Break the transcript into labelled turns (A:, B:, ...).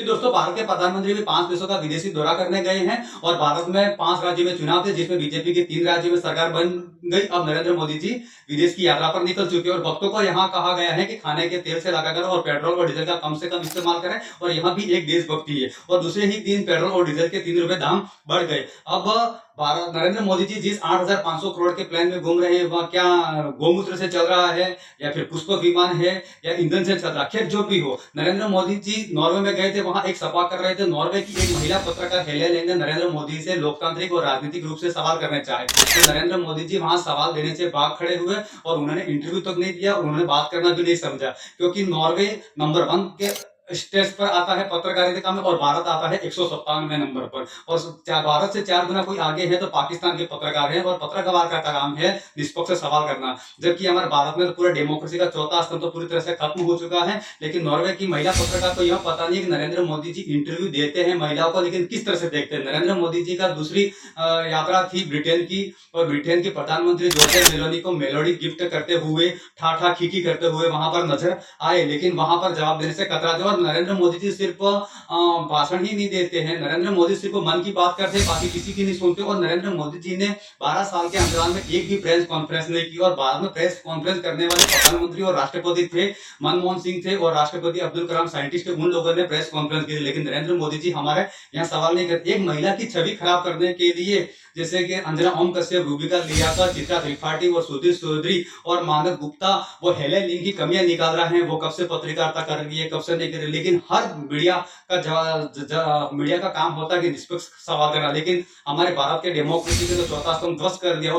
A: जी दोस्तों, भारत के प्रधानमंत्री भी 5 देशों का विदेशी दौरा करने गए हैं और भारत में 5 राज्यों में चुनाव थे, जिसमें बीजेपी के 3 राज्यों में सरकार बन गई। अब नरेंद्र मोदी जी विदेश की यात्रा पर निकल चुके हैं और भक्तों को यहाँ कहा गया है कि खाने के तेल से लगाकर और पेट्रोल और डीजल का कम से कम इस्तेमाल करें। और यहाँ भी एक देशभक्ति है और दूसरे ही दिन पेट्रोल और डीजल के 3 रुपए दाम बढ़ गए। अब भारत नरेंद्र मोदी जी जिस 8,500 करोड़ के प्लेन में घूम रहे हैं, वह क्या गोमूत्र से चल रहा है या फिर पुष्पक विमान है या ईंधन से चल रहा है। खैर जो भी हो, नरेंद्र मोदी जी नॉर्वे में गए थे, वहां एक सभा कर रहे थे। नॉर्वे की एक महिला पत्रकार हेले लेंग ने नरेंद्र मोदी से लोकतांत्रिक और राजनीतिक रूप से सवाल करने चाहे, तो नरेंद्र मोदी जी वहां सवाल देने से भाग खड़े हुए और उन्होंने इंटरव्यू तक नहीं दिया और उन्होंने बात करना भी नहीं समझा, क्योंकि नॉर्वे नंबर 1 के स्टेज पर आता है पत्रकारिता में और भारत आता है 157वें नंबर पर। और भारत से 4 गुना कोई आगे है तो पाकिस्तान के पत्रकार हैं और पत्रकार का काम है निष्पक्ष सवाल करना। जबकि हमारे भारत में तो पूरा डेमोक्रेसी का चौथा स्तंभ तो पूरी तरह से खत्म हो चुका है। लेकिन नॉर्वे की महिला पत्रकार को यह पता नहीं कि नरेंद्र मोदी जी इंटरव्यू देते हैं महिलाओं को, लेकिन किस तरह से देखते हैं। नरेंद्र मोदी जी का दूसरी यात्रा थी ब्रिटेन की और ब्रिटेन के प्रधानमंत्री जॉर्जिया मेलोनी को मेलोडी गिफ्ट करते हुए, ठाठा खीखी करते हुए वहां पर नजर आए, लेकिन वहां पर जवाब देने से कतराते और नरेंद्र मोदी जी सिर्फ भाषण ही नहीं देते हैं। नरेंद्र मोदी सिर्फ मन की बात करते हैं, बाकी किसी की नहीं सुनते। और नरेंद्र मोदी जी ने 12 साल के अंतराल में एक भी प्रेस कॉन्फ्रेंस नहीं की और बाद में प्रेस कॉन्फ्रेंस करने वाले प्रधानमंत्री और राष्ट्रपति थे, मनमोहन सिंह थे और राष्ट्रपति अब्दुल कलाम साइंटिस्ट थे। उन लोगों ने प्रेस कॉन्फ्रेंस की, लेकिन नरेंद्र मोदी जी हमारे यहाँ सवाल नहीं करते। एक महिला की छवि खराब करने के लिए, जैसे कि अंजना ओम कश्यप, रूबिका लियाकत, चित्रा त्रिपाठी और सुधीर चौधरी और मानव गुप्ता, वो हेलेन लिंग की कमियां निकाल रहे हैं। वो कब से पत्रकारिता कर रही है, कब से नहीं कर रही, लेकिन हर मीडिया का काम होता है कि निष्पक्ष सवाल करना। लेकिन हमारे भारत के डेमोक्रेसी के तो चौथा स्तंभ ध्वस्त कर दिया।